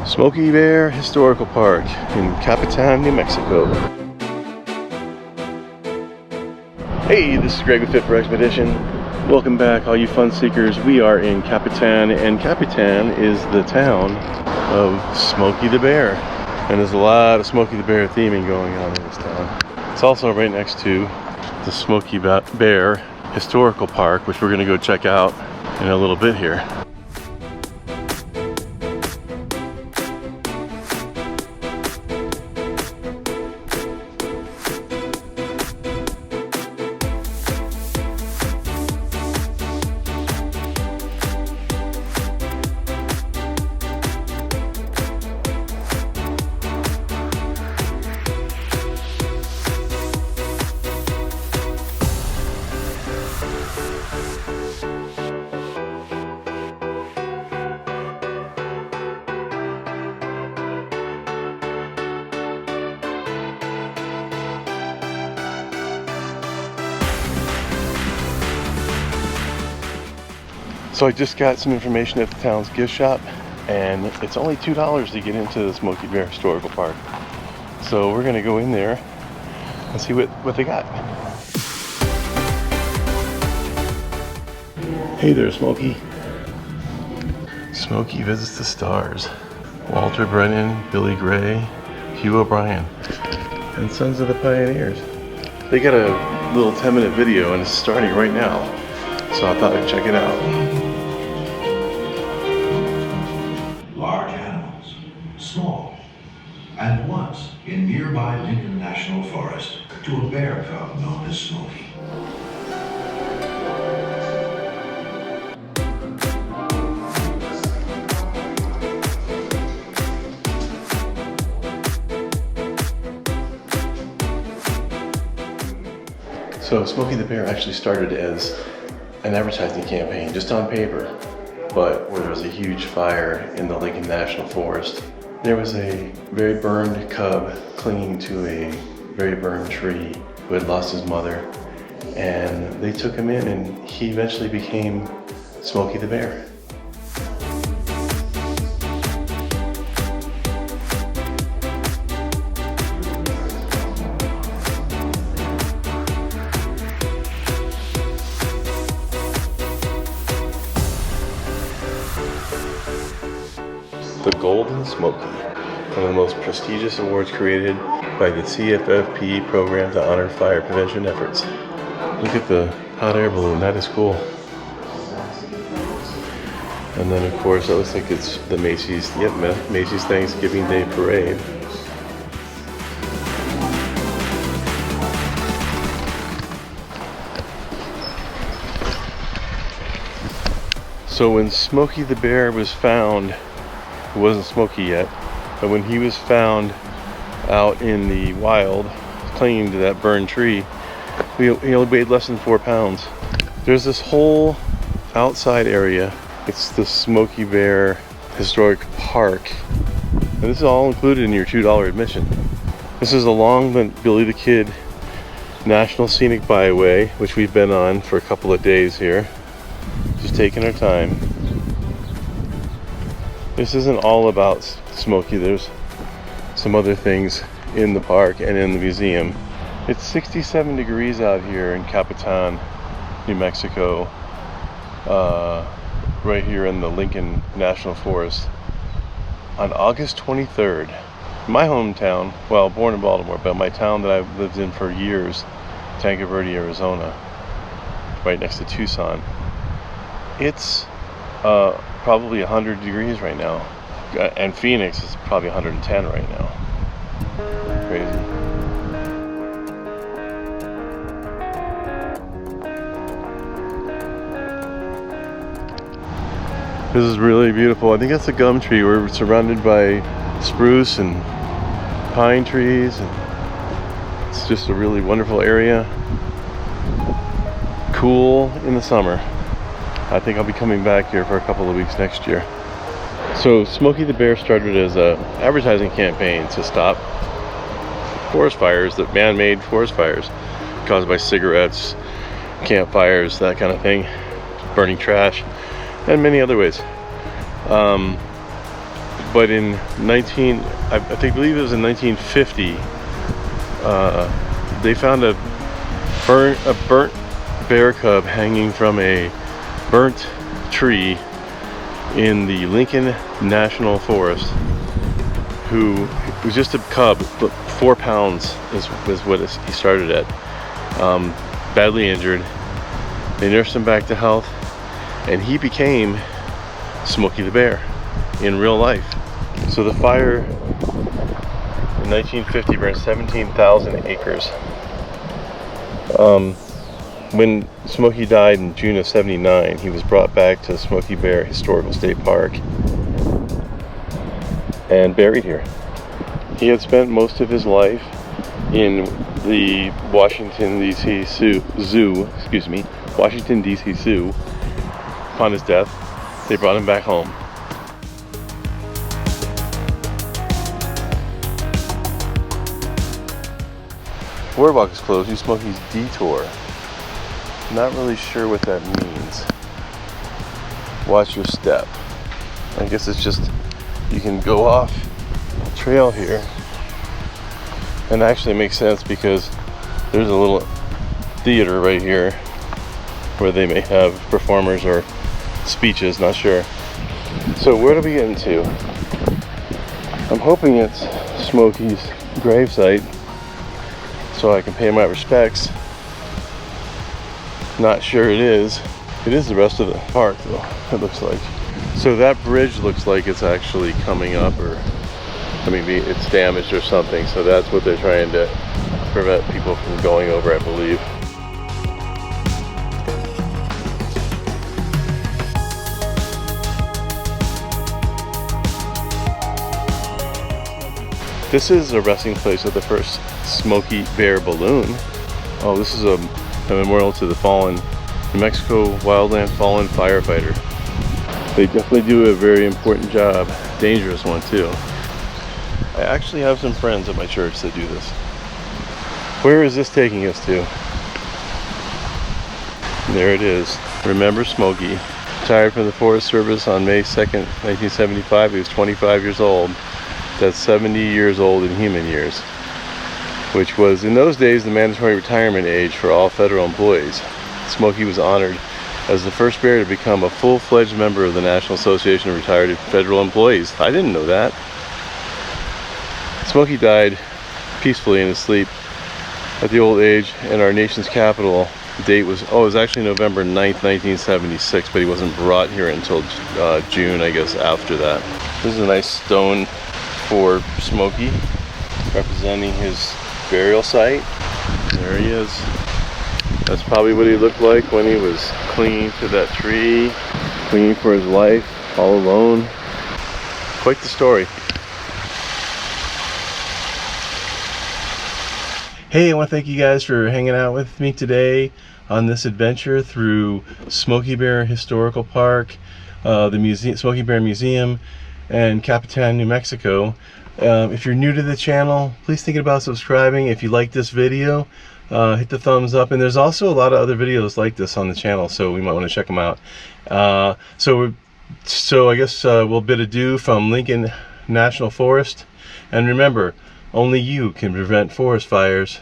Smokey Bear Historical Park in Capitan, New Mexico. Hey, this is Greg with Fit for Expedition. Welcome back, all you fun seekers. We are in Capitan, and Capitan is the town of Smokey the Bear. And there's a lot of Smokey the Bear theming going on in this town. It's also right next to the Smokey Bear Historical Park, which we're going to go check out in a little bit here. So I just got some information at the town's gift shop, and it's only $2 to get into the Smokey Bear Historical Park. So we're gonna go in there and see what they got. Hey there, Smokey. Smokey visits the stars. Walter Brennan, Billy Gray, Hugh O'Brien, and Sons of the Pioneers. They got a little 10-minute video and it's starting right now. So I thought I'd check it out. Large animals, small, and once in nearby Lincoln National Forest to a bear cub known as Smokey. So Smokey the Bear actually started as an advertising campaign, just on paper, but where there was a huge fire in the Lincoln National Forest. There was a very burned cub clinging to a very burned tree who had lost his mother, and they took him in and he eventually became Smokey the Bear. The Golden Smokey, one of the most prestigious awards created by the CFFP program to honor fire prevention efforts. Look at the hot air balloon, that is cool. And then of course it looks like it's the Macy's Thanksgiving Day Parade. So when Smokey the Bear was found, it wasn't Smokey yet, but when he was found out in the wild, clinging to that burned tree, he only weighed less than 4 pounds. There's this whole outside area. It's the Smokey Bear Historic Park. And this is all included in your $2 admission. This is along the Billy the Kid National Scenic Byway, which we've been on for a couple of days here. Just taking our time. This isn't all about Smokey. There's some other things in the park and in the museum. It's 67 degrees out here in Capitan, New Mexico, right here in the Lincoln National Forest on August 23rd. My hometown, well, born in Baltimore, but my town that I've lived in for years, Tanque Verde, Arizona, right next to Tucson. It's probably 100 degrees right now, and Phoenix is probably 110 right now. Crazy. This is really beautiful. I think that's a gum tree. We're surrounded by spruce and pine trees, and it's just a really wonderful area. Cool in the summer. I think I'll be coming back here for a couple of weeks next year. So Smokey the Bear started as an advertising campaign to stop forest fires, the man-made forest fires caused by cigarettes, campfires, that kind of thing, burning trash, and many other ways. But in I believe it was in 1950, they found a burnt bear cub hanging from a burnt tree in the Lincoln National Forest, who was just a cub, but 4 pounds is what he started at. Badly injured. They nursed him back to health, and he became Smokey the Bear in real life. So the fire in 1950 burned 17,000 acres. When Smokey died in June of '79, he was brought back to Smokey Bear Historical State Park and buried here. He had spent most of his life in the Washington D.C. Zoo. Washington D.C. Zoo. Upon his death, they brought him back home. Boardwalk is closed. New Smokey's Detour. Not really sure what that means. Watch your step. I guess it's just you can go off trail here. And actually it makes sense because there's a little theater right here where they may have performers or speeches, not sure. So where do we get into? I'm hoping it's Smokey's gravesite so I can pay my respects. Not sure it is. It is the rest of the park though, it looks like. So that bridge looks like it's actually coming up, or I mean it's damaged or something, so that's what they're trying to prevent people from going over, I believe. This is a resting place of the first Smokey Bear balloon. Oh, this is a memorial to the fallen New Mexico wildland fallen firefighter. They definitely do a very important job, dangerous one too. I actually have some friends at my church that do this. Where is this taking us to? There it is. Remember Smokey. Retired from the Forest Service on May 2nd, 1975. He was 25 years old. That's 70 years old in human years, which was in those days the mandatory retirement age for all federal employees. Smokey was honored as the first bear to become a full-fledged member of the National Association of Retired Federal Employees. I didn't know that. Smokey died peacefully in his sleep at the old age, and our nation's capital date was, it was actually November 9th, 1976, but he wasn't brought here until June, I guess, after that. This is a nice stone for Smokey, representing his burial site. There he is. That's probably what he looked like when he was clinging to that tree, clinging for his life, all alone. Quite the story. Hey, I want to thank you guys for hanging out with me today on this adventure through Smokey Bear Historical Park, the museum, Smokey Bear Museum, and Capitan, New Mexico. If you're new to the channel, please think about subscribing. If you like this video, hit the thumbs up, and there's also a lot of other videos like this on the channel, so we might want to check them out. So I guess we'll bid adieu from Lincoln National Forest, and remember, only you can prevent forest fires.